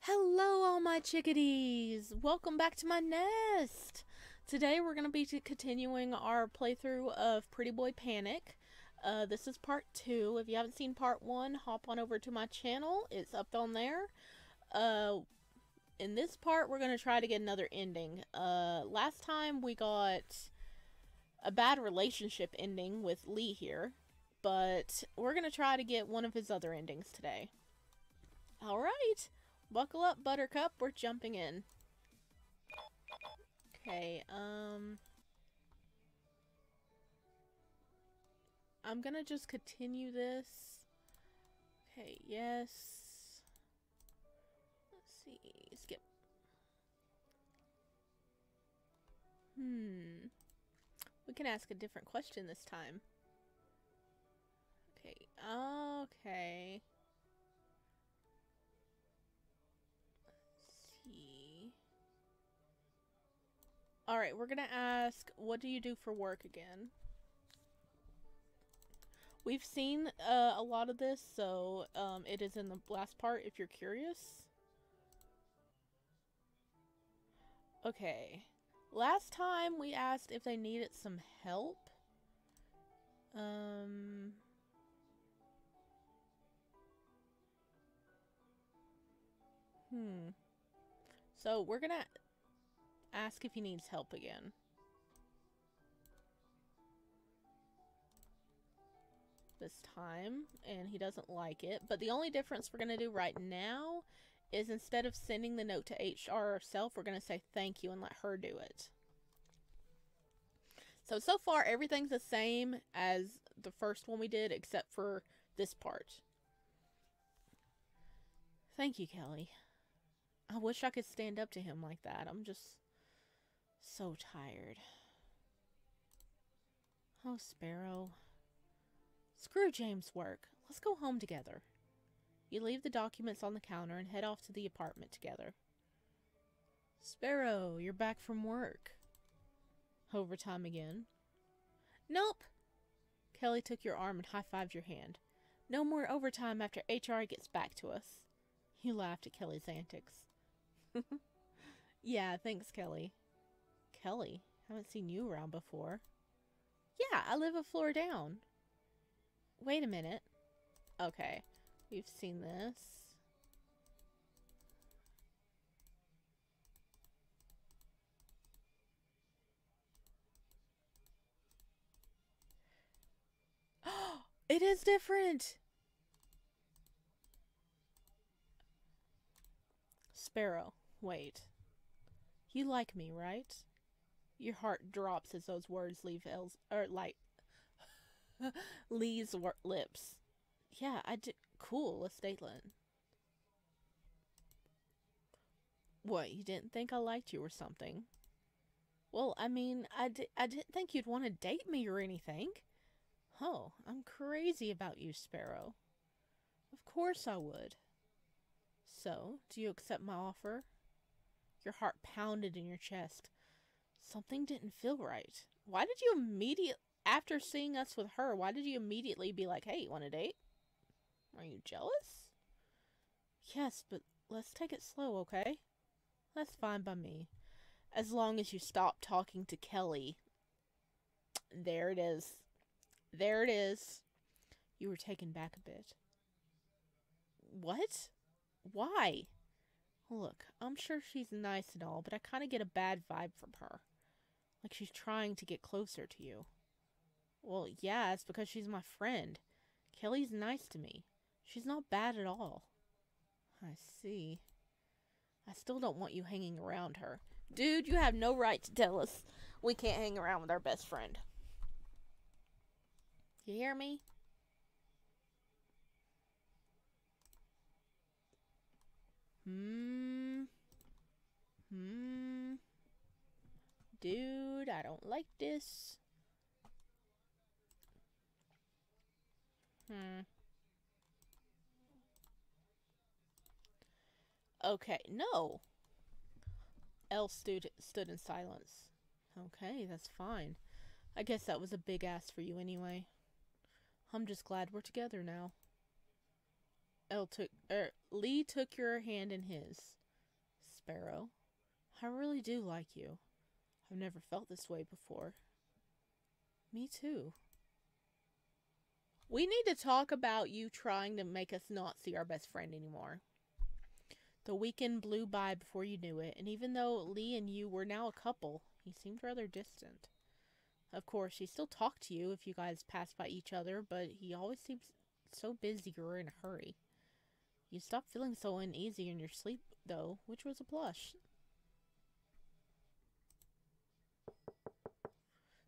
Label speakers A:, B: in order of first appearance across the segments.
A: Hello, all my chickadees! Welcome back to my nest! Today we're going to be continuing our playthrough of Pretty Boy Panic. This is part 2. If you haven't seen part 1, hop on over to my channel. It's up on there. In this part, we're going to try to get another ending. Last time we got a bad relationship ending with Lee here, but we're going to try to get one of his other endings today. Alright! Buckle up, Buttercup. We're jumping in. Okay, I'm gonna just continue this. Okay, yes. Let's see. Skip. We can ask a different question this time. Okay, okay. Alright, we're gonna ask, what do you do for work again? We've seen a lot of this, so it is in the last part if you're curious. Okay. Last time we asked if they needed some help. So we're gonna ask if he needs help again. This time, and he doesn't like it. But the only difference we're gonna do right now is instead of sending the note to HR ourselves, we're gonna say thank you and let her do it. So far everything's the same as the first one we did, except for this part. Thank you, Kelly. I wish I could stand up to him like that. I'm just so tired. Oh, Sparrow. Screw James' work. Let's go home together. You leave the documents on the counter and head off to the apartment together. Sparrow, you're back from work. Overtime again. Nope. Kelly took your arm and high-fived your hand. No more overtime after HR gets back to us. He laughed at Kelly's antics. Yeah, thanks, Kelly. Kelly, haven't seen you around before. Yeah, I live a floor down. Wait a minute. Okay, we've seen this. It is different! Sparrow, wait. You like me, right? Your heart drops as those words leave Lee's lips. Yeah, I do. Cool, Estatelin. What, you didn't think I liked you or something? Well, I mean, I didn't think you'd want to date me or anything. Oh, I'm crazy about you, Sparrow. Of course I would. So, do you accept my offer? Your heart pounded in your chest. Something didn't feel right. Why did you after seeing us with her, why did you immediately be like, hey, you want a date? Are you jealous? Yes, but let's take it slow, okay? That's fine by me. As long as you stop talking to Kelly. There it is. There it is. You were taken back a bit. What? Why? Look, I'm sure she's nice and all, but I kind of get a bad vibe from her. Like she's trying to get closer to you. Well, yeah, it's because she's my friend. Kelly's nice to me. She's not bad at all. I see. I still don't want you hanging around her. Dude, you have no right to tell us we can't hang around with our best friend. You hear me? Dude, I don't like this. Okay, no. Elle stood in silence. Okay, that's fine. I guess that was a big ask for you anyway. I'm just glad we're together now. Lee took your hand in his. Sparrow, I really do like you. I've never felt this way before. Me too. We need to talk about you trying to make us not see our best friend anymore. The weekend blew by before you knew it, and even though Lee and you were now a couple, he seemed rather distant. Of course, he still talked to you if you guys passed by each other, but he always seemed so busy or in a hurry. You stopped feeling so uneasy in your sleep, though, which was a plus.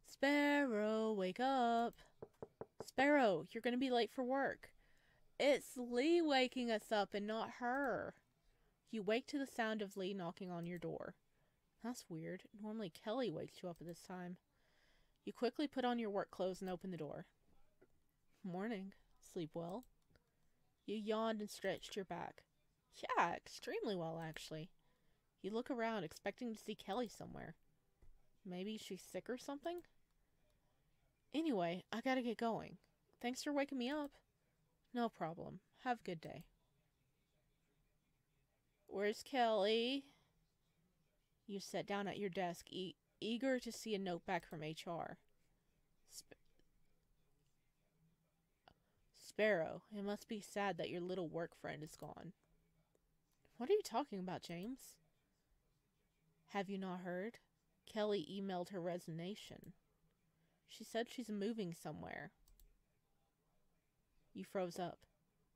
A: Sparrow, wake up. Sparrow, you're gonna be late for work. It's Lee waking us up and not her. You wake to the sound of Lee knocking on your door. That's weird. Normally Kelly wakes you up at this time. You quickly put on your work clothes and open the door. Morning. Sleep well? You yawned and stretched your back. Yeah, extremely well, actually. You look around, expecting to see Kelly somewhere. Maybe she's sick or something? Anyway, I gotta get going. Thanks for waking me up. No problem. Have a good day. Where's Kelly? You sat down at your desk, eager to see a note back from HR. Sparrow, it must be sad that your little work friend is gone. What are you talking about, James? Have you not heard? Kelly emailed her resignation. She said she's moving somewhere. You froze up.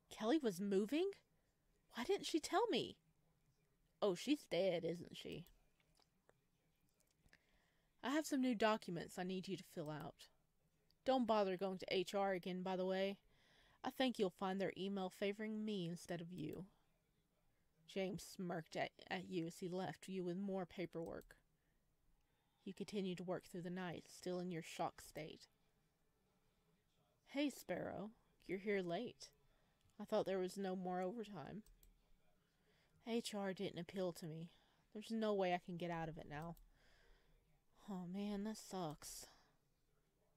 A: Kelly was moving? Why didn't she tell me? Oh, she's dead, isn't she? I have some new documents I need you to fill out. Don't bother going to HR again, by the way. I think you'll find their email favoring me instead of you. James smirked at you as he left you with more paperwork. You continued to work through the night, still in your shocked state. Hey, Sparrow, you're here late. I thought there was no more overtime. HR didn't appeal to me. There's no way I can get out of it now. Oh man, that sucks.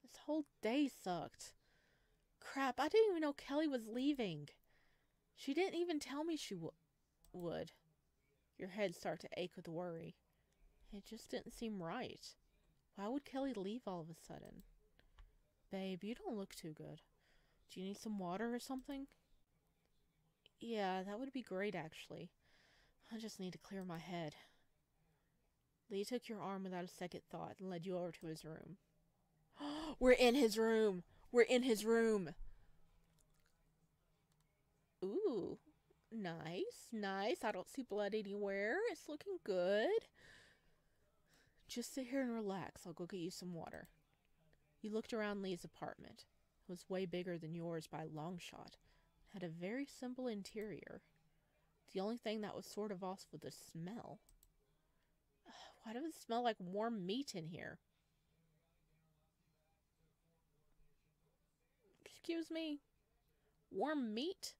A: This whole day sucked. Crap, I didn't even know Kelly was leaving. She didn't even tell me she would. Your head started to ache with worry. It just didn't seem right. Why would Kelly leave all of a sudden? Babe, you don't look too good. Do you need some water or something? Yeah, that would be great, actually. I just need to clear my head. Lee took your arm without a second thought and led you over to his room. We're in his room! We're in his room! Ooh, nice, nice. I don't see blood anywhere. It's looking good. Just sit here and relax. I'll go get you some water. You looked around Lee's apartment. It was way bigger than yours by a long shot. It had a very simple interior. The only thing that was sort of off was the smell. Why does it smell like warm meat in here? Excuse me? Warm meat?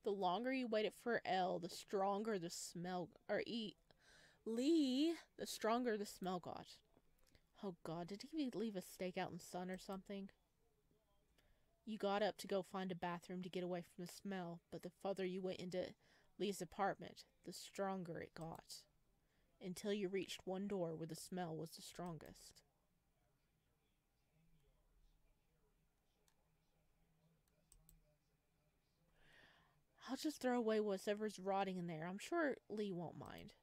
A: The longer you waited for L, the stronger the smell, Lee, the stronger the smell got. Oh God, did he leave a steak out in the sun or something? You got up to go find a bathroom to get away from the smell, but the further you went into Lee's apartment, the stronger it got, until you reached one door where the smell was the strongest. I'll just throw away whatever's rotting in there. I'm sure Lee won't mind.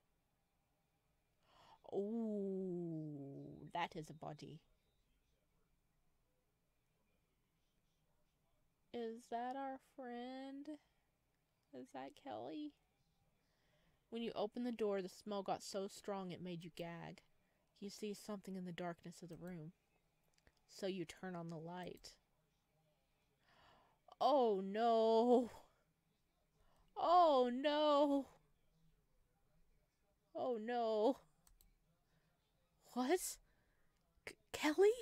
A: Oh, that is a body. Is that our friend? Is that Kelly? When you opened the door, the smell got so strong it made you gag. You see something in the darkness of the room. So you turn on the light. Oh no! Oh no! Oh no! What? Kelly?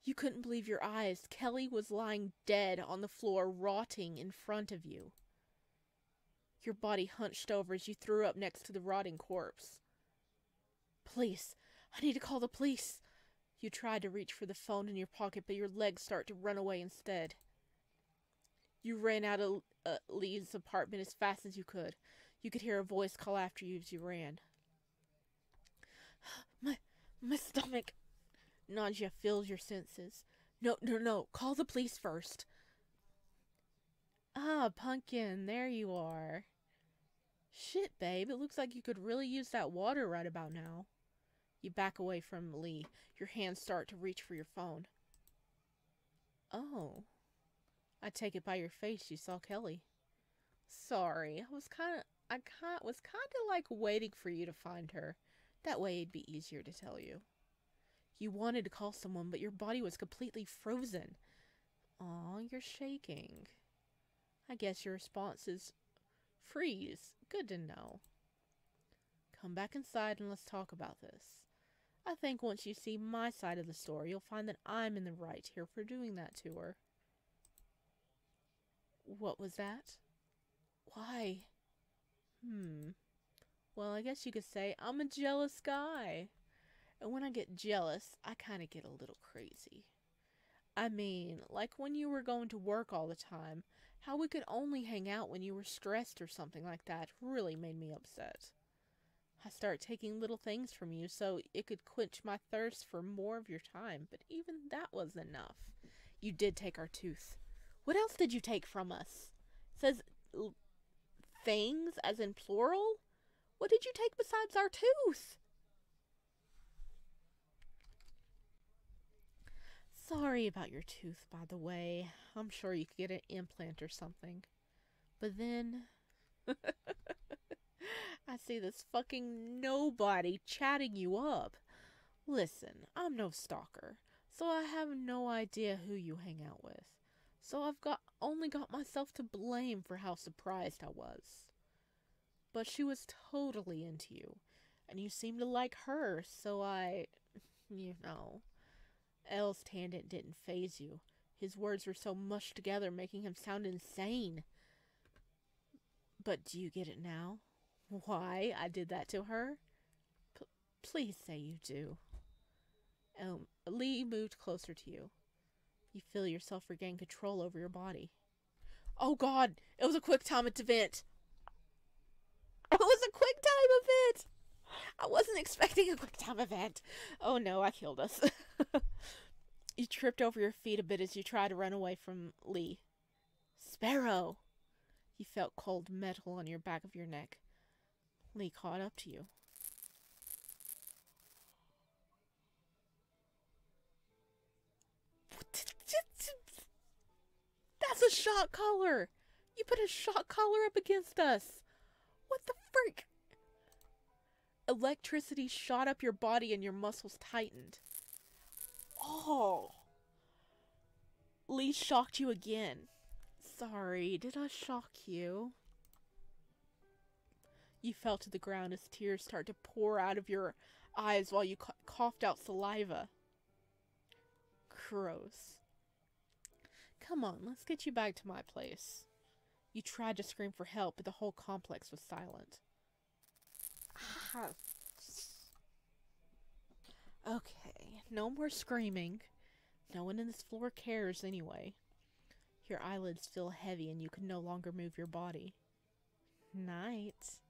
A: You couldn't believe your eyes. Kelly was lying dead on the floor, rotting in front of you. Your body hunched over as you threw up next to the rotting corpse. Police! I need to call the police! You tried to reach for the phone in your pocket, but your legs start to run away instead. You ran out of Lee's apartment as fast as you could. You could hear a voice call after you as you ran. My stomach. Nausea fills your senses. No. Call the police first. Ah, Pumpkin, there you are. Shit, babe, it looks like you could really use that water right about now. You back away from Lee. Your hands start to reach for your phone. Oh. I take it by your face you saw Kelly. Sorry, I was kind of like waiting for you to find her. That way it'd be easier to tell you. You wanted to call someone, but your body was completely frozen. Aw, you're shaking. I guess your response is freeze. Good to know. Come back inside and let's talk about this. I think once you see my side of the story, you'll find that I'm in the right here for doing that to her. What was that? Why? Well, I guess you could say I'm a jealous guy. And when I get jealous, I kind of get a little crazy. I mean, like when you were going to work all the time, how we could only hang out when you were stressed or something like that really made me upset. I started taking little things from you so it could quench my thirst for more of your time, but even that wasn't enough. You did take our tooth. What else did you take from us? It says things as in plural? What did you take besides our tooth? Sorry about your tooth, by the way. I'm sure you could get an implant or something. But then I see this fucking nobody chatting you up. Listen, I'm no stalker, so I have no idea who you hang out with. So I've only got myself to blame for how surprised I was. But she was totally into you, and you seemed to like her, so Elle's tangent didn't faze you. His words were so mushed together, making him sound insane. But do you get it now? Why I did that to her? Please say you do. Lee moved closer to you. You feel yourself regain control over your body. Oh God, it was a quick time event. It was a quick time event. I wasn't expecting a quick time event. Oh no, I killed us. You tripped over your feet a bit as you tried to run away from Lee. Sparrow! You felt cold metal on your back of your neck. Lee caught up to you. That's a shock collar! You put a shock collar up against us! What the freak? Electricity shot up your body and your muscles tightened. Oh! Lee shocked you again. Sorry, did I shock you? You fell to the ground as tears started to pour out of your eyes while you coughed out saliva. Gross. Come on, let's get you back to my place. You tried to scream for help, but the whole complex was silent. Okay, no more screaming. No one in this floor cares anyway. Your eyelids feel heavy and you can no longer move your body. Night.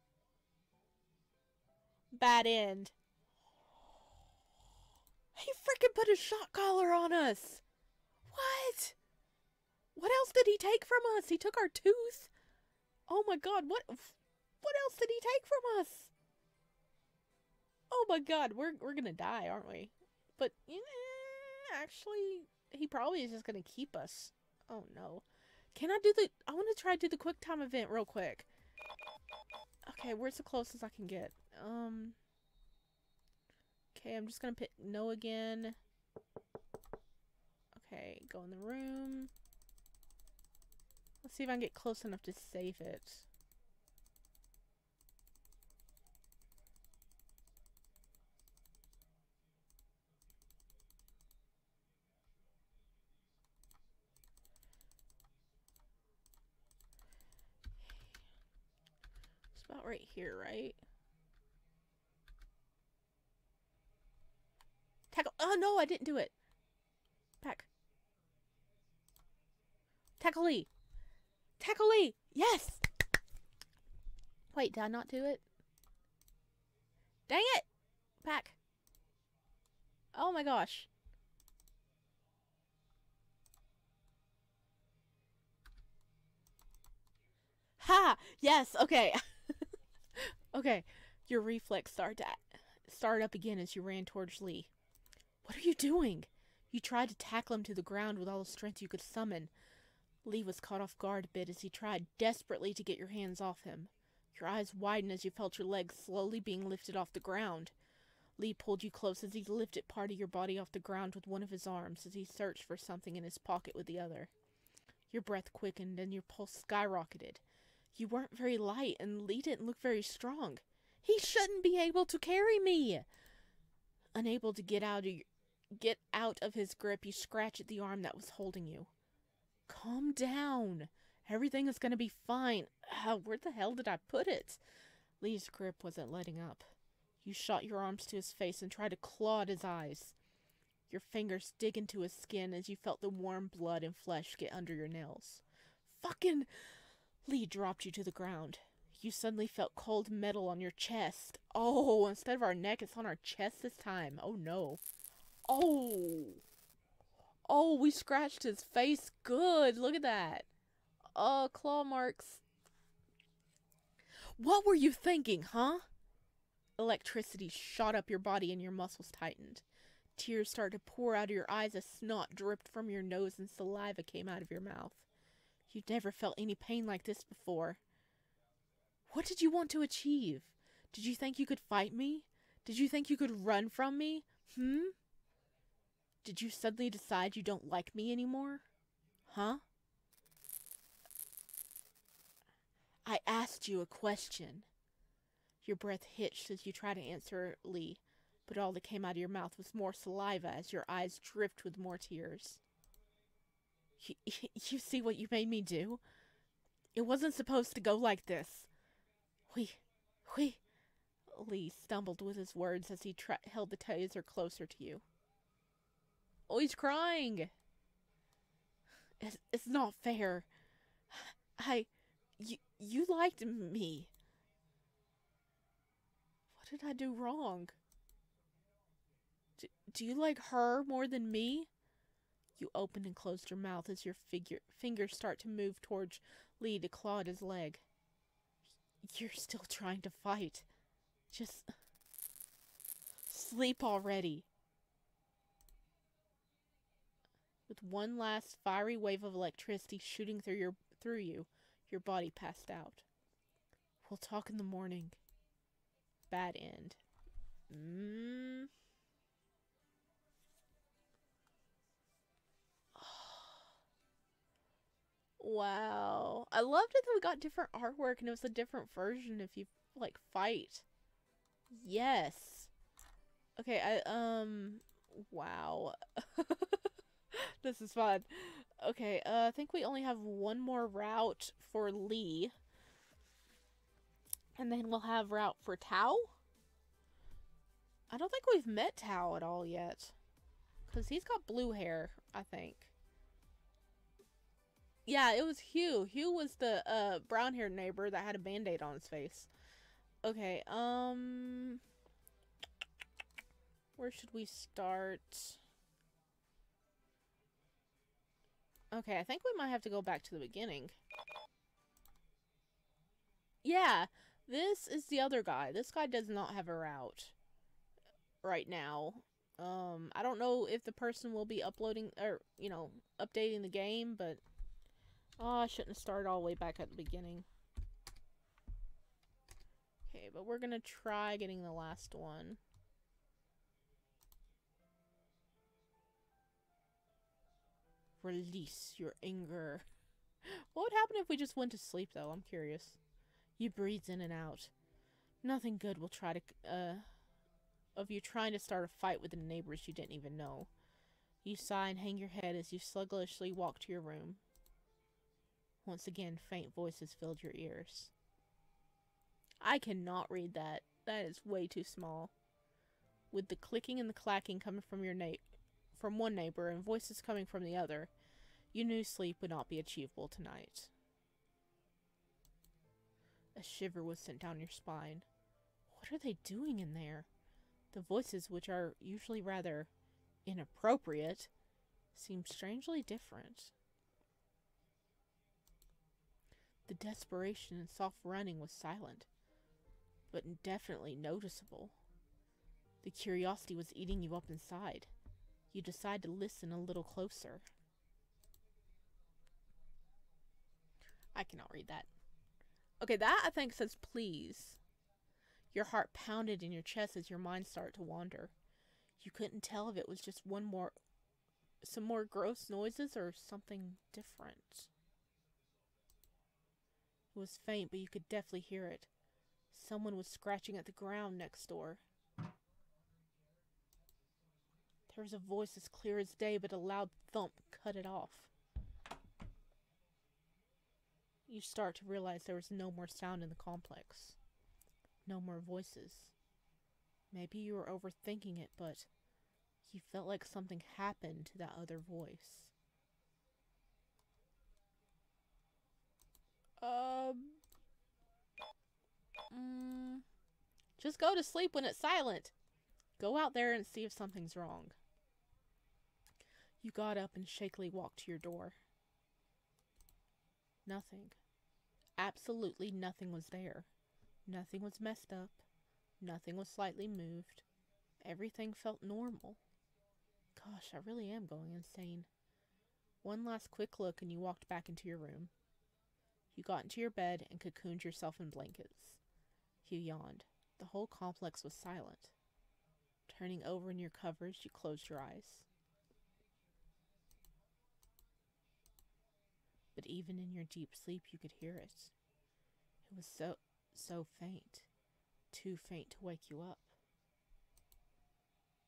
A: Bad end. He freaking put a shock collar on us! What? What else did he take from us? He took our tooth? Oh my God, what else did he take from us? Oh my God, we're gonna die, aren't we? But, actually, he probably is just gonna keep us. Oh no. Can I want to try to do the quick time event real quick. Okay, where's the closest I can get? Okay, I'm just gonna pick no again. Okay, go in the room. Let's see if I can get close enough to save it. It's about right here, right? Tackle. Oh no, I didn't do it. Back. Tackle Lee. Tackle Lee. Yes. Wait, did I not do it? Dang it. Back. Oh my gosh. Ha! Yes, okay. Okay. Your reflex started up again as you ran towards Lee. What are you doing? You tried to tackle him to the ground with all the strength you could summon. Lee was caught off guard a bit as he tried desperately to get your hands off him. Your eyes widened as you felt your legs slowly being lifted off the ground. Lee pulled you close as he lifted part of your body off the ground with one of his arms as he searched for something in his pocket with the other. Your breath quickened and your pulse skyrocketed. You weren't very light and Lee didn't look very strong. He shouldn't be able to carry me! Unable to get out of his grip, you scratched at the arm that was holding you. Calm down. Everything is going to be fine. Where the hell did I put it? Lee's grip wasn't letting up. You shot your arms to his face and tried to claw at his eyes. Your fingers dig into his skin as you felt the warm blood and flesh get under your nails. Fucking... Lee dropped you to the ground. You suddenly felt cold metal on your chest. Oh, instead of our neck, it's on our chest this time. Oh no. Oh. Oh, we scratched his face good. Look at that. Oh, claw marks. What were you thinking, huh? Electricity shot up your body and your muscles tightened. Tears started to pour out of your eyes as snot dripped from your nose and saliva came out of your mouth. You'd never felt any pain like this before. What did you want to achieve? Did you think you could fight me? Did you think you could run from me? Did you suddenly decide you don't like me anymore? Huh? I asked you a question. Your breath hitched as you tried to answer Lee, but all that came out of your mouth was more saliva as your eyes dripped with more tears. You see what you made me do? It wasn't supposed to go like this. Lee stumbled with his words as he held the taser closer to you. Oh, he's crying. It's not fair. You liked me. What did I do wrong? Do you like her more than me? You opened and closed your mouth as your fingers start to move towards Lee to claw at his leg. You're still trying to fight. Just sleep already. With one last fiery wave of electricity shooting through you, your body passed out. We'll talk in the morning. Bad end. Wow. I loved it that we got different artwork and it was a different version if you, like, fight. Yes. Okay, wow. This is fun. Okay, I think we only have one more route for Lee. And then we'll have route for Tao. I don't think we've met Tao at all yet. Because he's got blue hair, I think. Yeah, it was Hugh. Hugh was the brown-haired neighbor that had a band-aid on his face. Okay, where should we start? Okay, I think we might have to go back to the beginning. Yeah, this is the other guy. This guy does not have a route right now. I don't know if the person will be uploading, or, you know, updating the game, but... Oh, I shouldn't have started all the way back at the beginning. Okay, but we're gonna try getting the last one. Release your anger. What would happen if we just went to sleep, though? I'm curious. You breathe in and out. Nothing good will try to, of you trying to start a fight with the neighbors you didn't even know. You sigh and hang your head as you sluggishly walk to your room. Once again, faint voices filled your ears. I cannot read that. That is way too small. With the clicking and the clacking coming from your from one neighbor and voices coming from the other, you knew sleep would not be achievable tonight. A shiver was sent down your spine. What are they doing in there? The voices, which are usually rather inappropriate, seemed strangely different. The desperation and soft running was silent, but definitely noticeable. The curiosity was eating you up inside. You decide to listen a little closer. I cannot read that. Okay, that I think says please. Your heart pounded in your chest as your mind started to wander. You couldn't tell if it was just some more gross noises or something different. It was faint, but you could definitely hear it. Someone was scratching at the ground next door. There was a voice as clear as day, but a loud thump cut it off. You start to realize there was no more sound in the complex. No more voices. Maybe you were overthinking it, but you felt like something happened to that other voice. Just go to sleep when it's silent. Go out there and see if something's wrong. You got up and shakily walked to your door. Nothing. Absolutely nothing was there. Nothing was messed up. Nothing was slightly moved. Everything felt normal. Gosh, I really am going insane. One last quick look and you walked back into your room. You got into your bed and cocooned yourself in blankets. You yawned. The whole complex was silent. Turning over in your covers, you closed your eyes. But even in your deep sleep, you could hear it. It was so faint. Too faint to wake you up.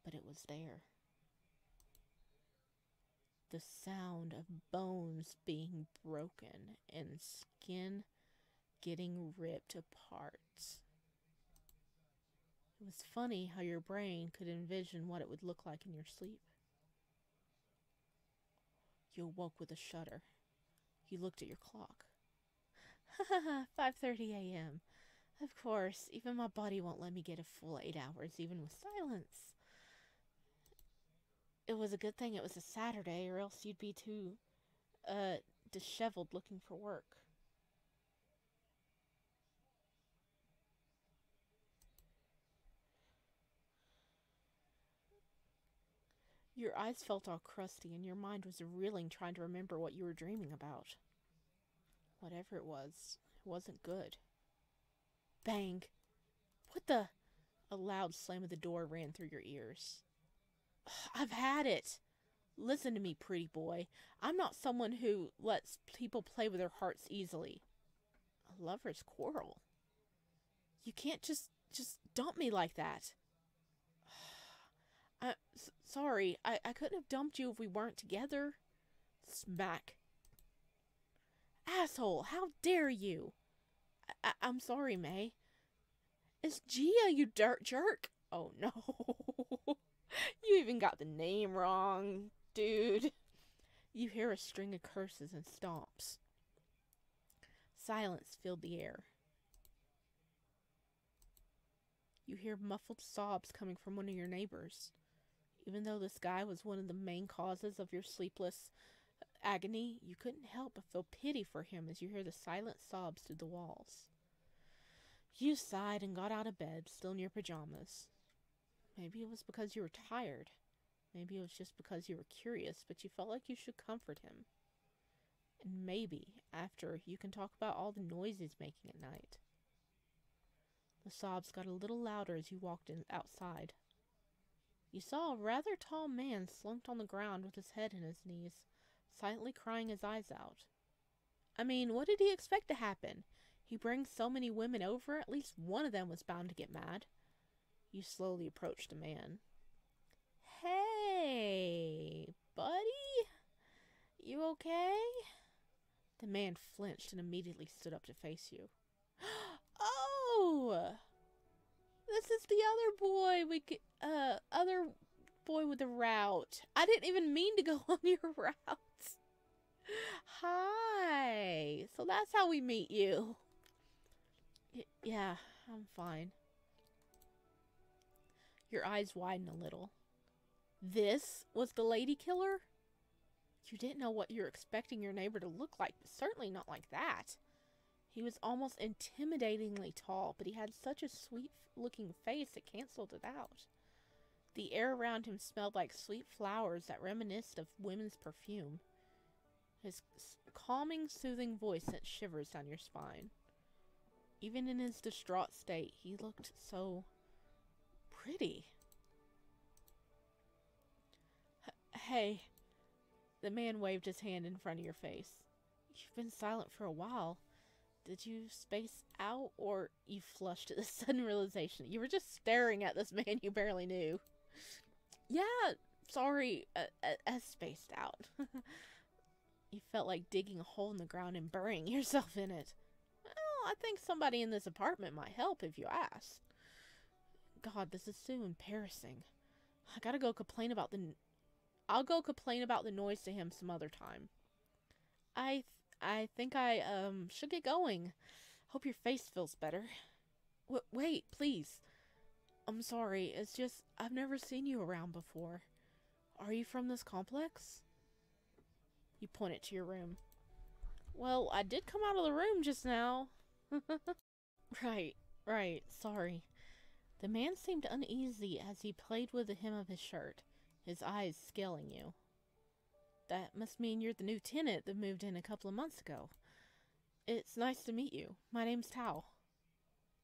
A: But it was there. The sound of bones being broken and skin getting ripped apart. It was funny how your brain could envision what it would look like in your sleep. You awoke with a shudder. You looked at your clock. 5:30 a.m. Of course, even my body won't let me get a full 8 hours, even with silence. It was a good thing it was a Saturday, or else you'd be too, disheveled looking for work. Your eyes felt all crusty, and your mind was reeling trying to remember what you were dreaming about. Whatever it wasn't good. Bang! What the? A loud slam of the door ran through your ears. I've had it! Listen to me, pretty boy. I'm not someone who lets people play with their hearts easily. A lover's quarrel. You can't just dump me like that. Sorry, I couldn't have dumped you if we weren't together. Smack. Asshole, how dare you? I'm sorry, May. It's Gia, you dirt jerk. Oh no. You even got the name wrong, dude. You hear a string of curses and stomps. Silence filled the air. You hear muffled sobs coming from one of your neighbors. Even though this guy was one of the main causes of your sleepless agony, you couldn't help but feel pity for him as you hear the silent sobs through the walls. You sighed and got out of bed, still in your pajamas. Maybe it was because you were tired. Maybe it was just because you were curious, but you felt like you should comfort him. And maybe, after, you can talk about all the noise he's making at night. The sobs got a little louder as you walked outside. You saw a rather tall man slumped on the ground with his head in his knees, silently crying his eyes out. I mean, what did he expect to happen? He brings so many women over, at least one of them was bound to get mad. You slowly approached the man. Hey, buddy? You okay? The man flinched and immediately stood up to face you. Oh! This is the other boy other boy with the route. I didn't even mean to go on your route. Hi. So that's how we meet you. Yeah, I'm fine. Your eyes widen a little. This was the lady killer? You didn't know what you're expecting your neighbor to look like, but certainly not like that. He was almost intimidatingly tall, but he had such a sweet-looking face it canceled it out. The air around him smelled like sweet flowers that reminisced of women's perfume. His calming, soothing voice sent shivers down your spine. Even in his distraught state, he looked so pretty. Hey. The man waved his hand in front of your face. You've been silent for a while. Did you space out, or you flushed at the sudden realization you were just staring at this man you barely knew? Yeah, sorry, I spaced out. You felt like digging a hole in the ground and burying yourself in it. Well, I think somebody in this apartment might help if you ask. God, this is so embarrassing. I gotta go complain about I'll go complain about the noise to him some other time. I think I should get going. Hope your face feels better. Wait, please. I'm sorry. It's just I've never seen you around before. Are you from this complex? You pointed to your room. Well, I did come out of the room just now. Right. Sorry. The man seemed uneasy as he played with the hem of his shirt, his eyes scaling you. That must mean you're the new tenant that moved in a couple of months ago. It's nice to meet you. My name's Tao.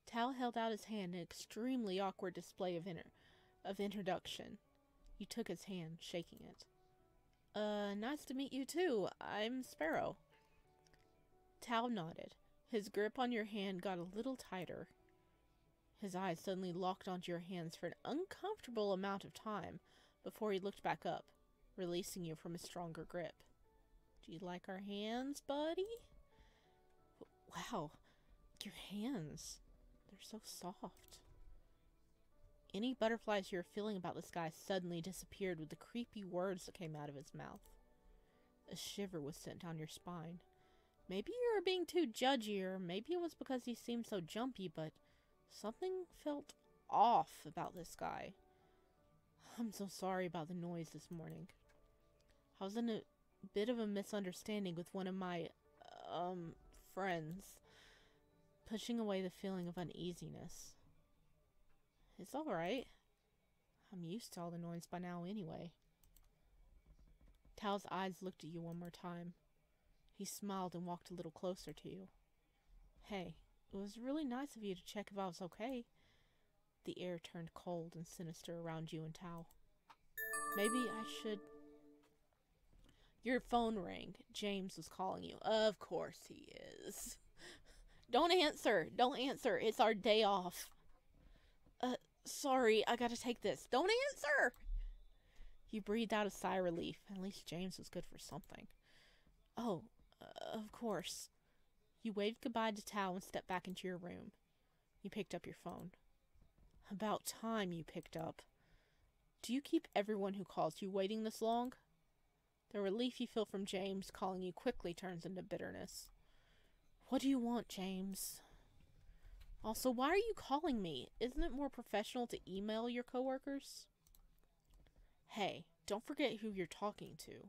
A: Tao held out his hand in an extremely awkward display of introduction. You took his hand, shaking it. Nice to meet you too. I'm Sparrow. Tao nodded. His grip on your hand got a little tighter. His eyes suddenly locked onto your hands for an uncomfortable amount of time before he looked back up, releasing you from his stronger grip. Do you like our hands, buddy? Wow, your hands. They're so soft. Any butterflies you were feeling about this guy suddenly disappeared with the creepy words that came out of his mouth. A shiver was sent down your spine. Maybe you were being too judgy, or maybe it was because he seemed so jumpy, but something felt off about this guy. I'm so sorry about the noise this morning. I was in a bit of a misunderstanding with one of my, friends, pushing away the feeling of uneasiness. It's alright. I'm used to all the noise by now anyway. Tao's eyes looked at you one more time. He smiled and walked a little closer to you. Hey, it was really nice of you to check if I was okay. The air turned cold and sinister around you and Tao. Maybe I should... Your phone rang. James was calling you. Of course he is. Don't answer. It's our day off. Sorry, I gotta take this. Don't answer! You breathed out a sigh of relief. At least James was good for something. Oh, of course. You waved goodbye to Tao and stepped back into your room. You picked up your phone. About time you picked up. Do you keep everyone who calls you waiting this long? The relief you feel from James calling you quickly turns into bitterness. What do you want, James? Also, why are you calling me? Isn't it more professional to email your coworkers? Hey, don't forget who you're talking to.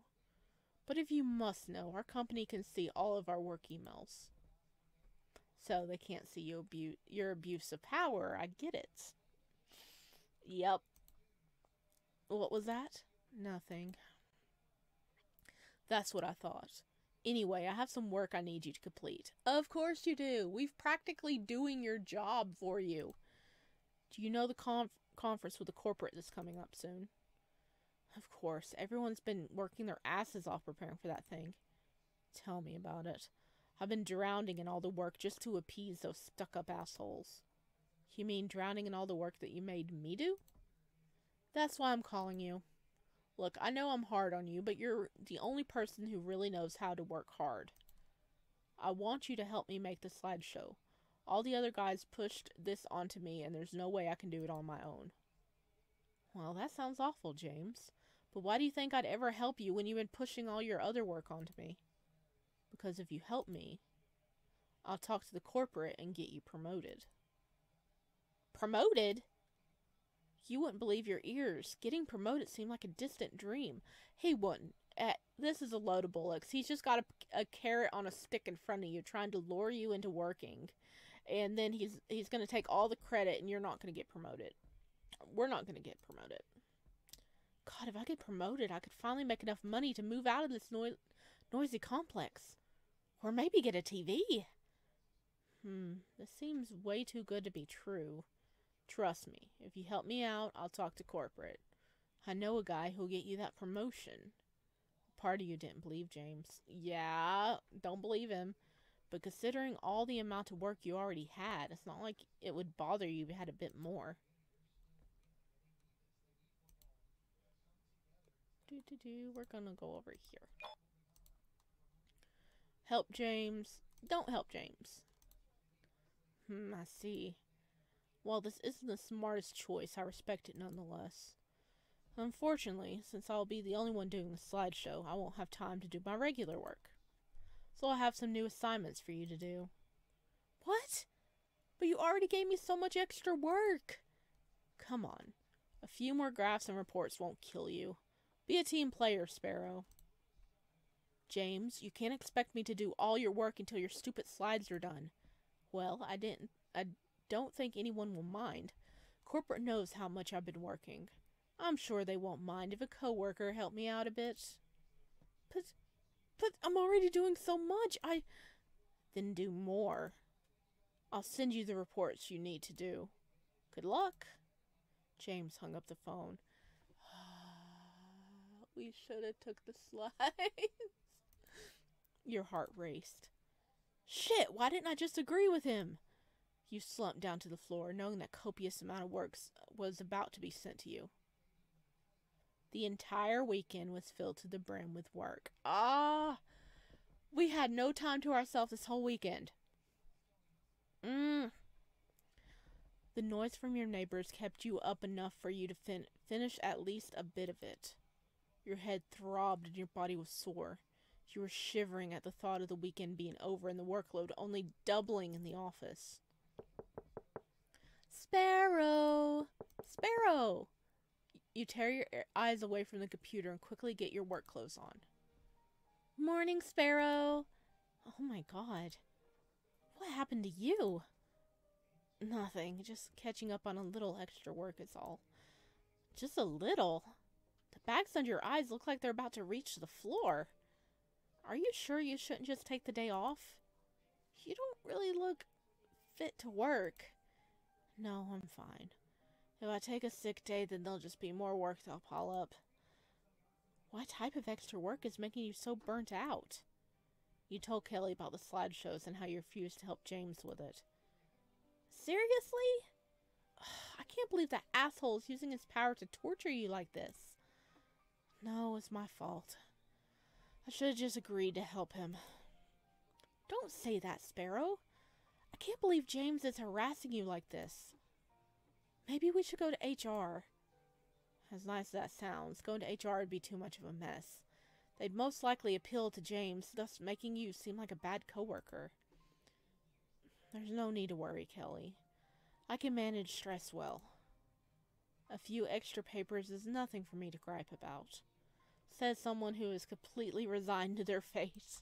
A: But if you must know, our company can see all of our work emails. So they can't see your abuse of power. I get it. Yep. What was that? Nothing. That's what I thought. Anyway, I have some work I need you to complete. Of course you do. We've practically doing your job for you. Do you know the conference with the corporate that's coming up soon? Of course. Everyone's been working their asses off preparing for that thing. Tell me about it. I've been drowning in all the work just to appease those stuck-up assholes. You mean drowning in all the work that you made me do? That's why I'm calling you. Look, I know I'm hard on you, but you're the only person who really knows how to work hard. I want you to help me make the slideshow. All the other guys pushed this onto me, and there's no way I can do it on my own. Well, that sounds awful, James. But why do you think I'd ever help you when you've been pushing all your other work onto me? Because if you help me, I'll talk to the corporate and get you promoted. Promoted? You wouldn't believe your ears. Getting promoted seemed like a distant dream. He wouldn't. This is a load of bullocks. He's just got a carrot on a stick in front of you, trying to lure you into working. And then he's going to take all the credit, and you're not going to get promoted. We're not going to get promoted. God, if I get promoted, I could finally make enough money to move out of this noisy complex. Or maybe get a TV. This seems way too good to be true. Trust me, if you help me out, I'll talk to corporate. I know a guy who'll get you that promotion. Part of you didn't believe James. Yeah, don't believe him. But considering all the amount of work you already had, it's not like it would bother you if you had a bit more. We're gonna go over here. Help James. Don't help James. I see. While this isn't the smartest choice, I respect it nonetheless. Unfortunately, since I'll be the only one doing the slideshow, I won't have time to do my regular work. So I'll have some new assignments for you to do. What? But you already gave me so much extra work. Come on. A few more graphs and reports won't kill you. Be a team player, Sparrow. James, you can't expect me to do all your work until your stupid slides are done. Well, I don't think anyone will mind. Corporate knows how much I've been working. I'm sure they won't mind if a coworker helped me out a bit. But I'm already doing so much. Then do more. I'll send you the reports you need to do. Good luck. James hung up the phone. We should have took the slides. Your heart raced. Shit, why didn't I just agree with him? You slumped down to the floor, knowing that copious amount of work was about to be sent to you. The entire weekend was filled to the brim with work. We had no time to ourselves this whole weekend. The noise from your neighbors kept you up enough for you to finish at least a bit of it. Your head throbbed and your body was sore. You were shivering at the thought of the weekend being over and the workload only doubling in the office. Sparrow! Sparrow! You tear your eyes away from the computer and quickly get your work clothes on. Morning, Sparrow! Oh my god. What happened to you? Nothing. Just catching up on a little extra work is all. Just a little? The bags under your eyes look like they're about to reach the floor. Are you sure you shouldn't just take the day off? You don't really look fit to work. No, I'm fine. If I take a sick day, then there'll just be more work that'll pile up. What type of extra work is making you so burnt out? You told Kelly about the slideshows and how you refused to help James with it. Seriously? I can't believe that asshole is using his power to torture you like this. No, it's my fault. I should have just agreed to help him. Don't say that, Sparrow. I can't believe James is harassing you like this. Maybe we should go to HR. As nice as that sounds, going to HR would be too much of a mess. They'd most likely appeal to James, thus making you seem like a bad coworker. There's no need to worry, Kelly. I can manage stress well. A few extra papers is nothing for me to gripe about, says someone who is completely resigned to their fate.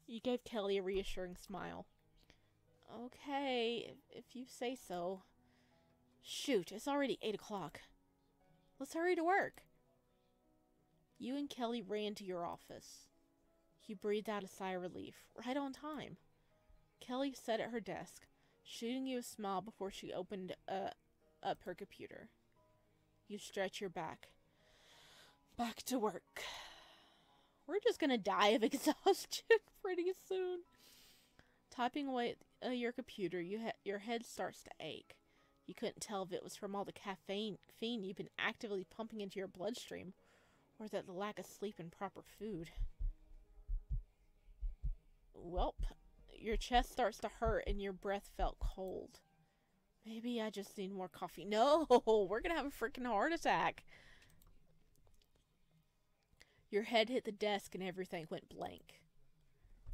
A: You gave Kelly a reassuring smile. Okay, if you say so. Shoot, it's already 8 o'clock. Let's hurry to work. You and Kelly ran to your office. You breathed out a sigh of relief, right on time. Kelly sat at her desk, shooting you a smile before she opened up her computer. You stretch your back. Back to work. We're just gonna die of exhaustion pretty soon. Typing away at your computer, your head starts to ache. You couldn't tell if it was from all the caffeine you've been actively pumping into your bloodstream, or that the lack of sleep and proper food. Welp, your chest starts to hurt and your breath felt cold. Maybe I just need more coffee. No, we're gonna have a freaking heart attack. Your head hit the desk and everything went blank.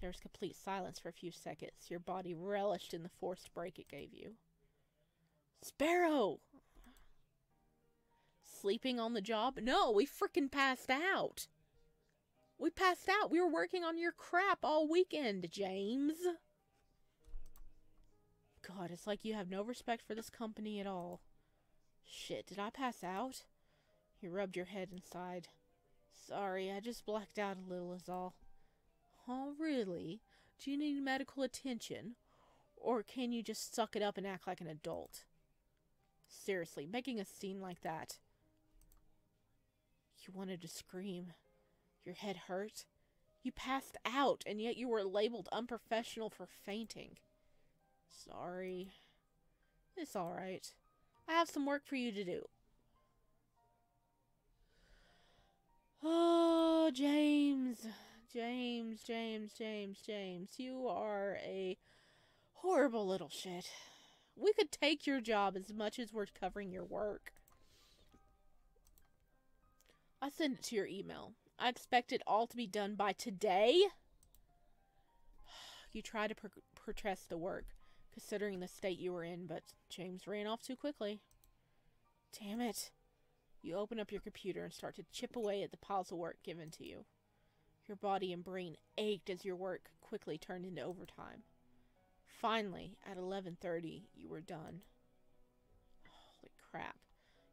A: There was complete silence for a few seconds. Your body relished in the forced break it gave you. Sparrow! Sleeping on the job? No, we freaking passed out. We passed out. We were working on your crap all weekend, James. God, it's like you have no respect for this company at all. Shit, did I pass out? You rubbed your head and sighed. Sorry, I just blacked out a little is all. Oh, really? Do you need medical attention? Or can you just suck it up and act like an adult? Seriously, making a scene like that. You wanted to scream. Your head hurt. You passed out, and yet you were labeled unprofessional for fainting. Sorry. It's alright. I have some work for you to do. Oh, James. James. You are a horrible little shit. We could take your job as much as we're covering your work. I sent it to your email. I expect it all to be done by today. You tried to protest the work, considering the state you were in, but James ran off too quickly. Damn it. You open up your computer and start to chip away at the piles of work given to you. Your body and brain ached as your work quickly turned into overtime. Finally, at 11:30, you were done. Holy crap.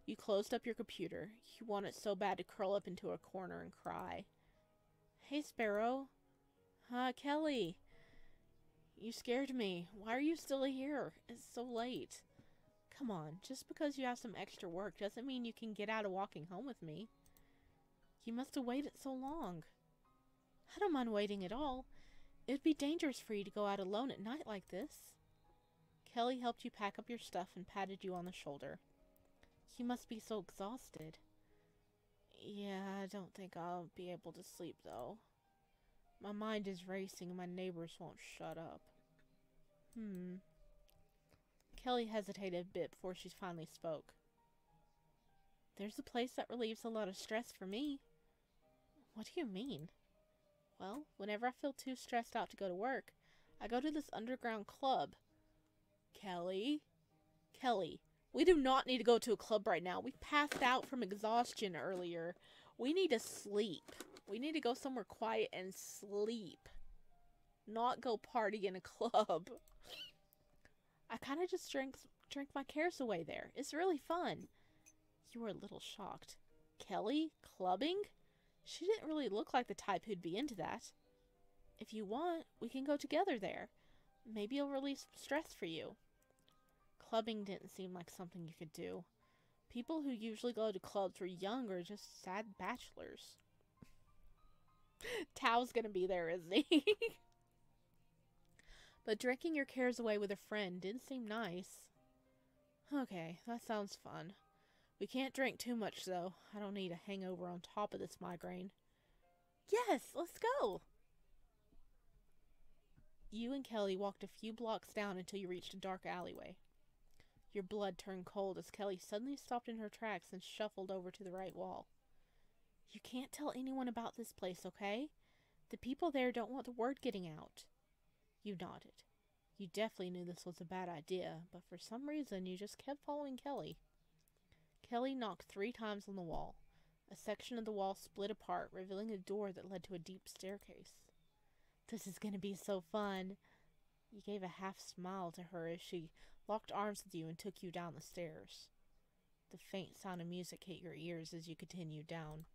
A: You closed up your computer. You wanted so bad to curl up into a corner and cry. Hey, Sparrow. Kelly. You scared me. Why are you still here? It's so late. Come on, just because you have some extra work doesn't mean you can get out of walking home with me. You must have waited so long. I don't mind waiting at all. It would be dangerous for you to go out alone at night like this. Kelly helped you pack up your stuff and patted you on the shoulder. You must be so exhausted. Yeah, I don't think I'll be able to sleep, though. My mind is racing and my neighbors won't shut up. Kelly hesitated a bit before she finally spoke. There's a place that relieves a lot of stress for me. What do you mean? Well, whenever I feel too stressed out to go to work, I go to this underground club. Kelly, we do not need to go to a club right now. We passed out from exhaustion earlier. We need to sleep. We need to go somewhere quiet and sleep. Not go party in a club. I kind of just drink my cares away there. It's really fun. You were a little shocked. Kelly? Clubbing? She didn't really look like the type who'd be into that. If you want, we can go together there. Maybe it'll release some stress for you. Clubbing didn't seem like something you could do. People who usually go to clubs were young or just sad bachelors. Tao's gonna be there, isn't he? But drinking your cares away with a friend didn't seem nice. Okay, that sounds fun. We can't drink too much, though. I don't need a hangover on top of this migraine. Yes, let's go! You and Kelly walked a few blocks down until you reached a dark alleyway. Your blood turned cold as Kelly suddenly stopped in her tracks and shuffled over to the right wall. You can't tell anyone about this place, okay? The people there don't want the word getting out. You nodded. You definitely knew this was a bad idea, but for some reason you just kept following Kelly. Kelly knocked 3 times on the wall. A section of the wall split apart, revealing a door that led to a deep staircase. This is going to be so fun. You gave a half smile to her as she locked arms with you and took you down the stairs. The faint sound of music hit your ears as you continued down.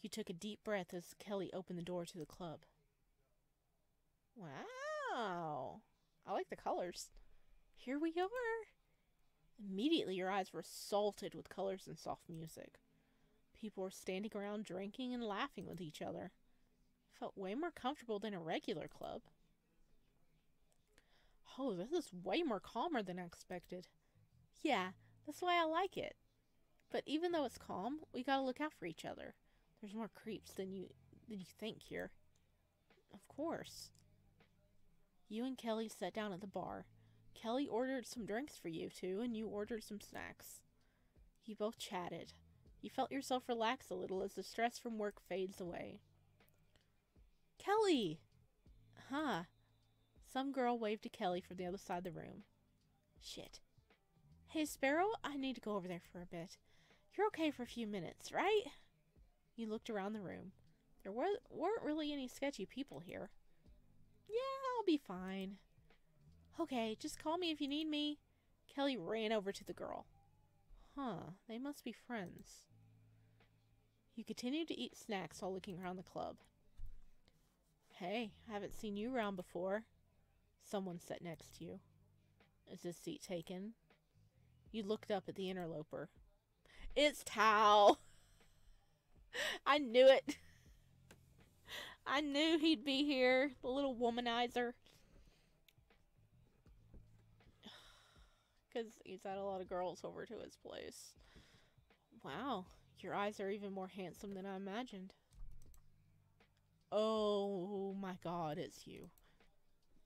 A: You took a deep breath as Kelly opened the door to the club. Wow! I like the colors. Here we are! Immediately your eyes were salted with colors and soft music. People were standing around drinking and laughing with each other. It felt way more comfortable than a regular club. Oh, this is way more calmer than I expected. Yeah, that's why I like it. But even though it's calm, we gotta look out for each other. There's more creeps than you think here. Of course. You and Kelly sat down at the bar. Kelly ordered some drinks for you two, and you ordered some snacks. You both chatted. You felt yourself relax a little as the stress from work fades away. Kelly! Huh. Some girl waved to Kelly from the other side of the room. Shit. Hey, Sparrow, I need to go over there for a bit. You're okay for a few minutes, right? You looked around the room. There weren't really any sketchy people here. Yeah, I'll be fine. Okay, just call me if you need me. Kelly ran over to the girl. Huh, they must be friends. You continued to eat snacks while looking around the club. Hey, I haven't seen you around before. Someone sat next to you. Is this seat taken? You looked up at the interloper. It's Tao. I knew it. I knew he'd be here, the little womanizer. Because he's had a lot of girls over to his place. Wow, your eyes are even more handsome than I imagined. Oh my god, it's you.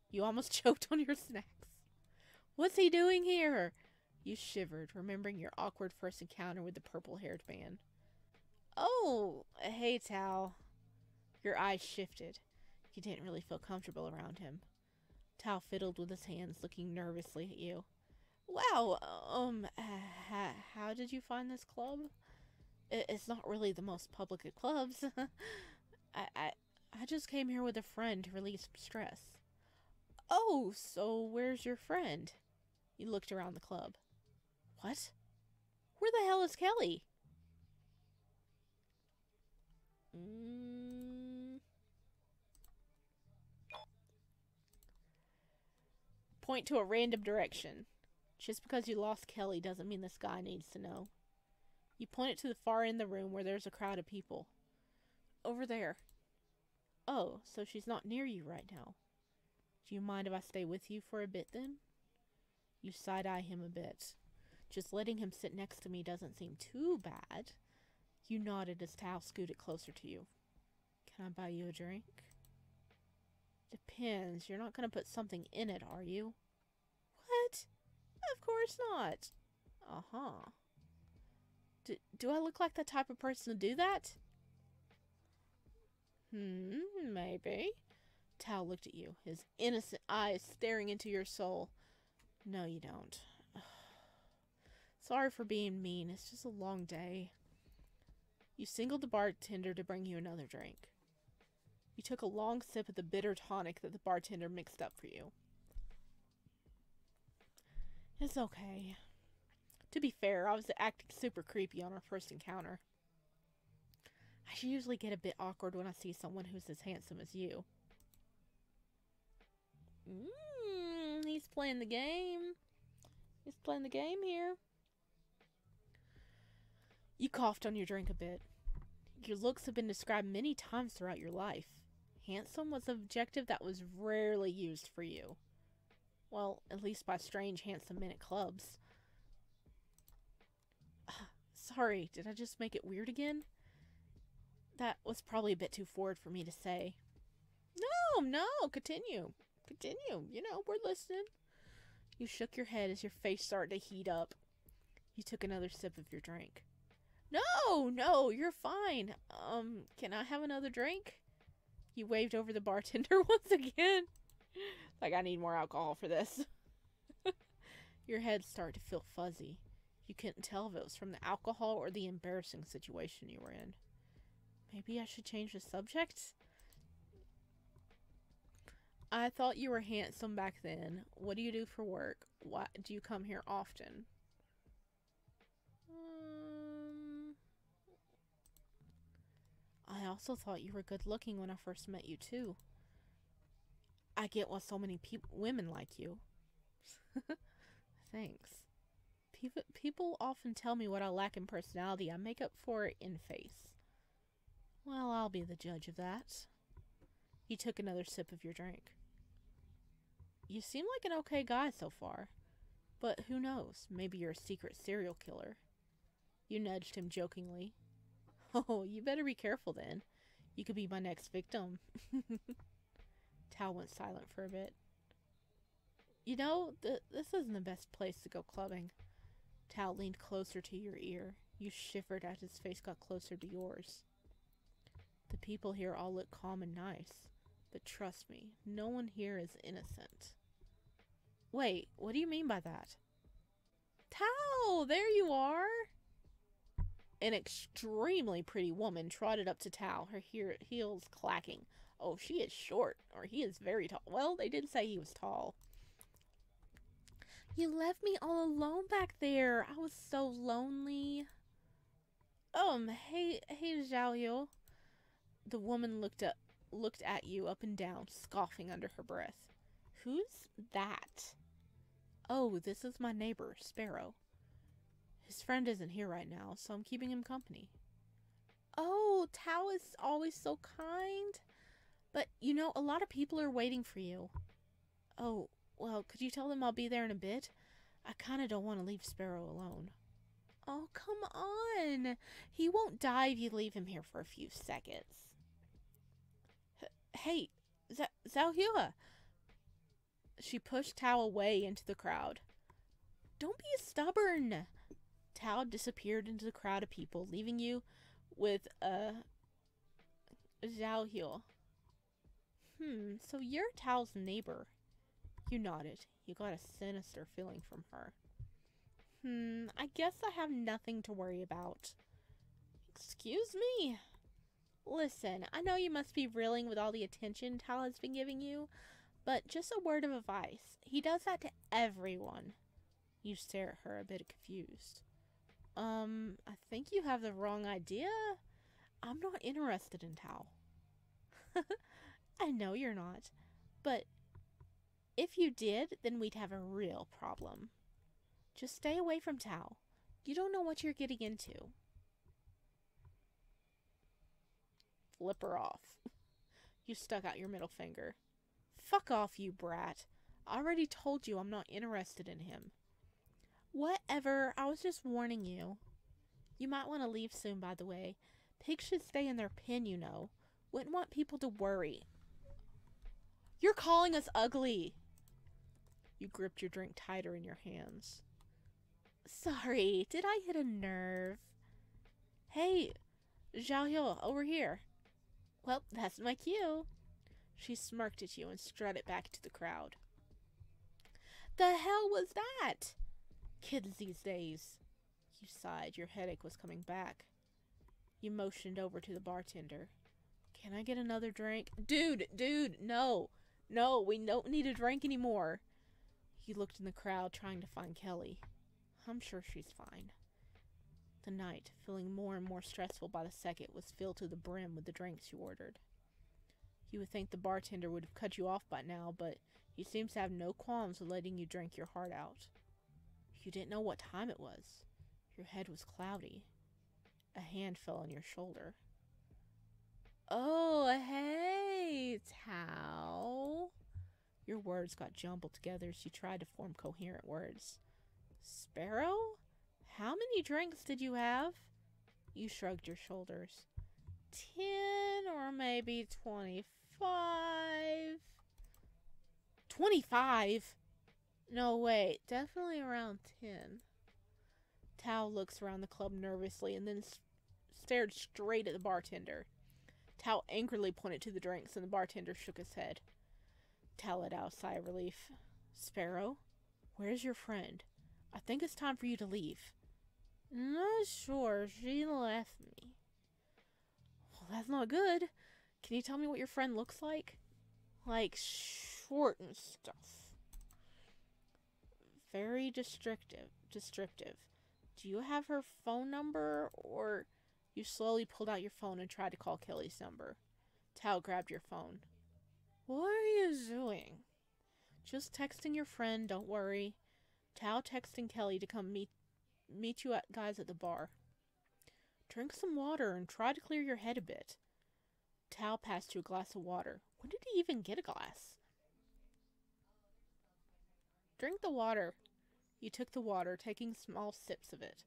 A: You almost choked on your snacks. What's he doing here? You shivered, remembering your awkward first encounter with the purple-haired man. Oh, hey, Tao. Your eyes shifted. You didn't really feel comfortable around him. Tao fiddled with his hands, looking nervously at you. Wow, how did you find this club? It's not really the most public of clubs. I just came here with a friend to release some stress. Oh, so where's your friend? You looked around the club. What? Where the hell is Kelly? Point to a random direction. Just because you lost Kelly doesn't mean this guy needs to know. You pointed to the far end of the room where there's a crowd of people. Over there. Oh, so she's not near you right now. Do you mind if I stay with you for a bit then? You side-eye him a bit. Just letting him sit next to me doesn't seem too bad. You nodded as Tao scooted closer to you. Can I buy you a drink? Depends. You're not going to put something in it, are you? What? Of course not. Uh-huh. Do I look like the type of person to do that? Maybe. Tao looked at you, his innocent eyes staring into your soul. No, you don't. Sorry for being mean. It's just a long day. You signaled the bartender to bring you another drink. You took a long sip of the bitter tonic that the bartender mixed up for you. It's okay. To be fair, I was acting super creepy on our first encounter. I usually get a bit awkward when I see someone who's as handsome as you. He's playing the game. He's playing the game here. You coughed on your drink a bit. Your looks have been described many times throughout your life. Handsome was an adjective that was rarely used for you. Well, at least by strange handsome men at clubs. Sorry, did I just make it weird again? That was probably a bit too forward for me to say. No, continue. Continue. You know, we're listening. You shook your head as your face started to heat up. You took another sip of your drink. No, you're fine. Can I have another drink? You waved over the bartender once again. Like, I need more alcohol for this. Your head started to feel fuzzy. You couldn't tell if it was from the alcohol or the embarrassing situation you were in. Maybe I should change the subject? I thought you were handsome back then. What do you do for work? Why do you come here often? I also thought you were good looking when I first met you too. I get why so many women like you. Thanks. People often tell me what I lack in personality, I make up for it in face. Well, I'll be the judge of that. You took another sip of your drink. You seem like an okay guy so far. But who knows? Maybe you're a secret serial killer. You nudged him jokingly. Oh, you better be careful then. You could be my next victim. Tao went silent for a bit. You know, this isn't the best place to go clubbing. Tao leaned closer to your ear. You shivered as his face got closer to yours. The people here all look calm and nice. But trust me, no one here is innocent. Wait, what do you mean by that? Tao, there you are! An extremely pretty woman trotted up to Tao, her heels clacking. Oh, she is short, or he is very tall. Well, they did say he was tall. You left me all alone back there. I was so lonely. Hey, Zhao. The woman looked at you up and down, scoffing under her breath. Who's that? Oh, this is my neighbor, Sparrow. His friend isn't here right now, so I'm keeping him company. Oh, Tao is always so kind. But, you know, a lot of people are waiting for you. Oh, well, could you tell them I'll be there in a bit? I kind of don't want to leave Sparrow alone. Oh, come on. He won't die if you leave him here for a few seconds. Hey, Zhao Hua. She pushed Tao away into the crowd. Don't be stubborn. Tao disappeared into the crowd of people, leaving you with Zhao Hua. So you're Tao's neighbor. You nodded. You got a sinister feeling from her. I guess I have nothing to worry about. Excuse me? Listen, I know you must be reeling with all the attention Tao has been giving you, but just a word of advice. He does that to everyone. You stare at her, a bit confused. I think you have the wrong idea. I'm not interested in Tao. I know you're not, but if you did, then we'd have a real problem. Just stay away from Tao. You don't know what you're getting into. Flip her off. You stuck out your middle finger. Fuck off, you brat. I already told you I'm not interested in him. Whatever, I was just warning you. You might want to leave soon, by the way. Pigs should stay in their pen, you know. Wouldn't want people to worry. You're calling us ugly. You gripped your drink tighter in your hands. Sorry, did I hit a nerve? Hey, Zhao Hua, over here. Well, that's my cue. She smirked at you and strutted back to the crowd. The hell was that? Kids these days. You sighed. Your headache was coming back. You motioned over to the bartender. Can I get another drink? Dude, no. No, we don't need a drink anymore. You looked in the crowd trying to find Kelly. I'm sure she's fine. The night, feeling more and more stressful by the second, was filled to the brim with the drinks you ordered. You would think the bartender would have cut you off by now, but he seems to have no qualms with letting you drink your heart out. You didn't know what time it was. Your head was cloudy. A hand fell on your shoulder. Oh, hey, Tao. Your words got jumbled together as you tried to form coherent words. Sparrow? How many drinks did you have? You shrugged your shoulders. 10 or maybe 25. 25? No, wait, definitely around 10. Tao looks around the club nervously and then stared straight at the bartender. Tao angrily pointed to the drinks and the bartender shook his head. Tao let out a sigh of relief. Sparrow, where's your friend? I think it's time for you to leave. Not sure. She left me. Well, that's not good. Can you tell me what your friend looks like? Like short and stuff. Very descriptive. Do you have her phone number? Or you slowly pulled out your phone and tried to call Kelly's number. Tao grabbed your phone. What are you doing? Just texting your friend, don't worry. Tao texting Kelly to come meet you guys at the bar. Drink some water and try to clear your head a bit. Tao passed you a glass of water. When did he even get a glass? Drink the water. You took the water, taking small sips of it.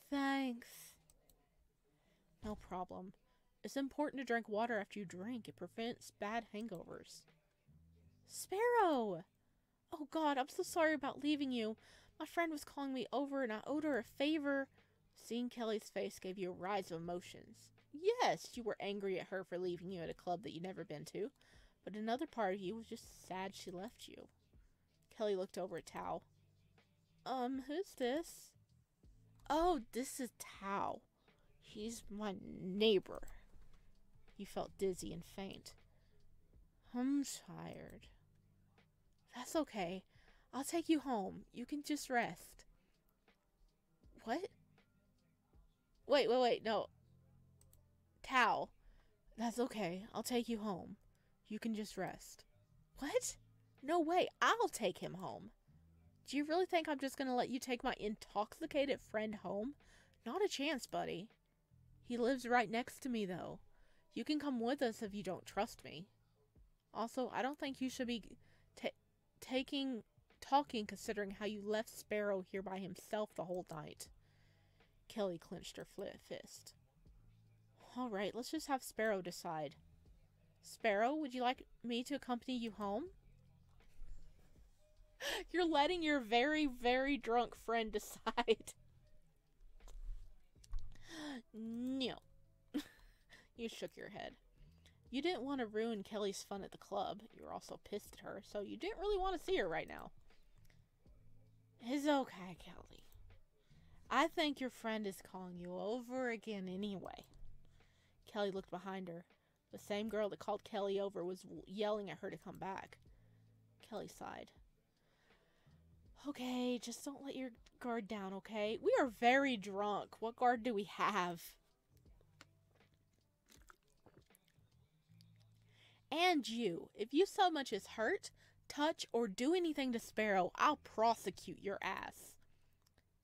A: Thanks. No problem. It's important to drink water after you drink. It prevents bad hangovers. Sparrow! Oh Oh God, I'm so sorry about leaving you. My friend was calling me over and I owed her a favor. Seeing Kelly's face gave you a rise of emotions. Yes, you were angry at her for leaving you at a club that you'd never been to, but another part of you was just sad she left you. Kelly looked over at Tao. Who's this? Oh, this is Tao. He's my neighbor. You felt dizzy and faint. I'm tired. That's okay. I'll take you home. You can just rest. What? Wait, no. Tao. That's okay. I'll take you home. You can just rest. What? No way. I'll take him home. Do you really think I'm just gonna let you take my intoxicated friend home? Not a chance, buddy. He lives right next to me, though. You can come with us if you don't trust me. Also, I don't think you should be talking considering how you left Sparrow here by himself the whole night. Kelly clenched her fist. Alright, let's just have Sparrow decide. Sparrow, would you like me to accompany you home? You're letting your very, very drunk friend decide. No. You shook your head. You didn't want to ruin Kelly's fun at the club. You were also pissed at her, so you didn't really want to see her right now. It's okay, Kelly. I think your friend is calling you over again anyway. Kelly looked behind her. The same girl that called Kelly over was yelling at her to come back. Kelly sighed. Okay, just don't let your guard down, okay? We are very drunk. What guard do we have? And you, if you so much as hurt, touch, or do anything to Sparrow, I'll prosecute your ass.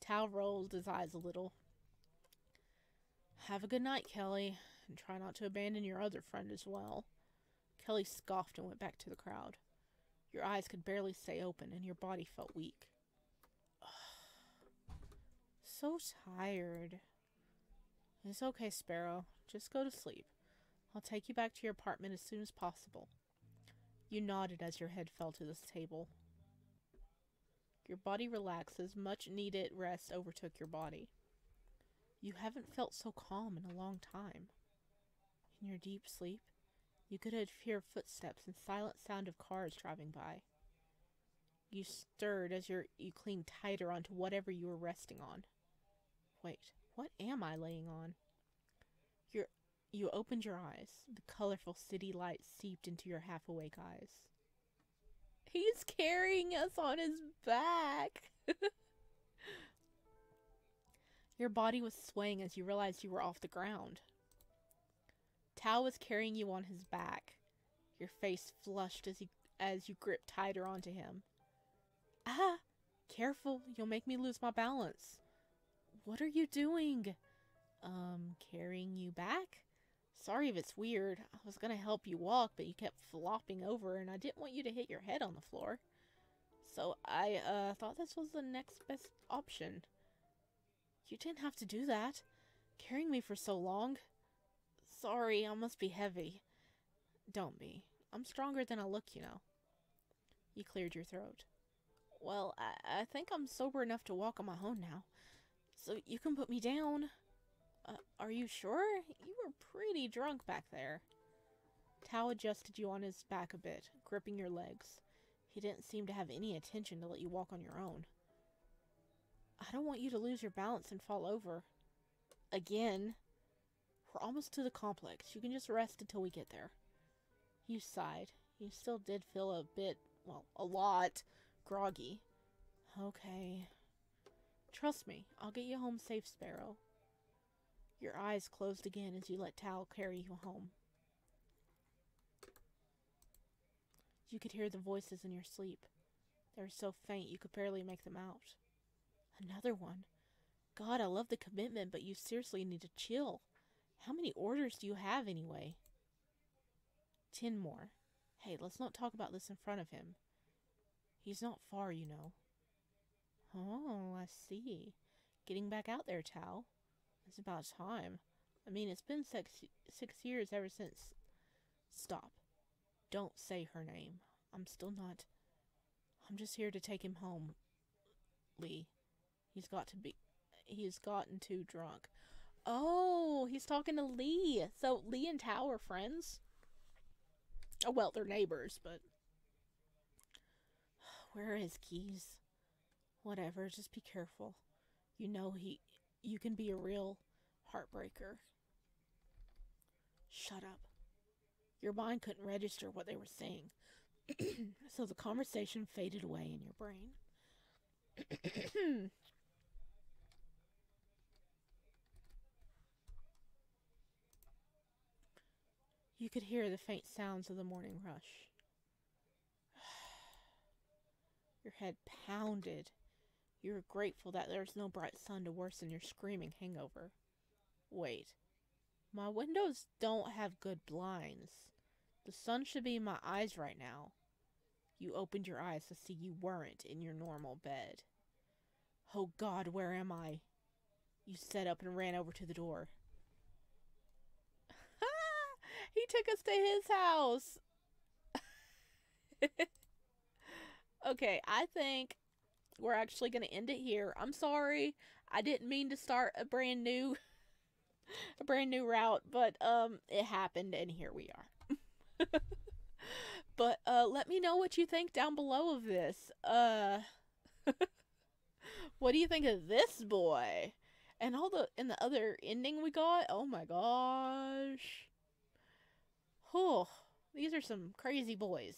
A: Tao rolled his eyes a little. Have a good night, Kelly, and try not to abandon your other friend as well. Kelly scoffed and went back to the crowd. Your eyes could barely stay open, and your body felt weak. So tired. It's okay, Sparrow. Just go to sleep. I'll take you back to your apartment as soon as possible. You nodded as your head fell to this table. Your body relaxed as much needed rest overtook your body. You haven't felt so calm in a long time. In your deep sleep, you could hear footsteps and silent sound of cars driving by. You stirred as you clinged tighter onto whatever you were resting on. Wait, what am I laying on? You opened your eyes. The colorful city lights seeped into your half-awake eyes. He's carrying us on his back. Your body was swaying as you realized you were off the ground. Tao was carrying you on his back. Your face flushed as you gripped tighter onto him. Ah! Careful, you'll make me lose my balance. What are you doing? Carrying you back? Sorry if it's weird. I was gonna help you walk, but you kept flopping over, and I didn't want you to hit your head on the floor. So I, thought this was the next best option. You didn't have to do that. Carrying me for so long. Sorry, I must be heavy. Don't be. I'm stronger than I look, you know. You cleared your throat. Well, I think I'm sober enough to walk on my own now. So you can put me down. Are you sure? You were pretty drunk back there. Tao adjusted you on his back a bit, gripping your legs. He didn't seem to have any intention to let you walk on your own. I don't want you to lose your balance and fall over. Again. We're almost to the complex. You can just rest until we get there. You sighed. You still did feel a bit, well, a lot groggy. Okay. Trust me, I'll get you home safe, Sparrow. Your eyes closed again as you let Tao carry you home. You could hear the voices in your sleep. They were so faint you could barely make them out. Another one. God, I love the commitment, but you seriously need to chill. How many orders do you have anyway? 10 more. Hey, let's not talk about this in front of him. He's not far, you know. Oh, I see. Getting back out there, Tao. It's about time. I mean, it's been six years ever since... Stop. Don't say her name. I'm I'm just here to take him home, Lee. He's gotten too drunk. Oh, he's talking to Lee. So Lee and Tao are friends? Oh, well, they're neighbors, but... Where are his keys? Whatever, just be careful. You know you can be a real heartbreaker. Shut up. Your mind couldn't register what they were saying. So the conversation faded away in your brain. You could hear the faint sounds of the morning rush. Your head pounded. You were grateful that there was no bright sun to worsen your screaming hangover. Wait. My windows don't have good blinds. The sun should be in my eyes right now. You opened your eyes to see you weren't in your normal bed. Oh God, where am I? You sat up and ran over to the door. He took us to his house. Okay, I think we're actually going to end it here. I'm sorry. I didn't mean to start a brand new route, but it happened and here we are. But let me know what you think down below of this. What do you think of this boy? And the other ending we got? Oh my gosh. Oh, these are some crazy boys.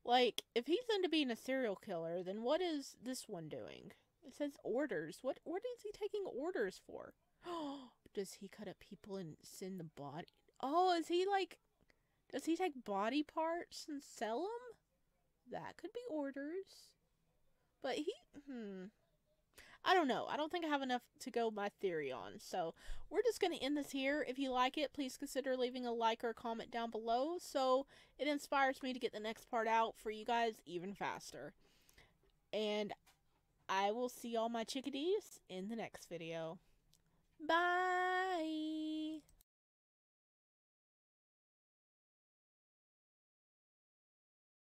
A: Like, if he's into being a serial killer, then what is this one doing? It says orders. What is he taking orders for? Does he cut up people and send the body? Oh, does he take body parts and sell them? That could be orders. But I don't know. I don't think I have enough to go my theory on. So we're just going to end this here. If you like it, please consider leaving a like or a comment down below so it inspires me to get the next part out for you guys even faster. And I will see all my chickadees in the next video. Bye!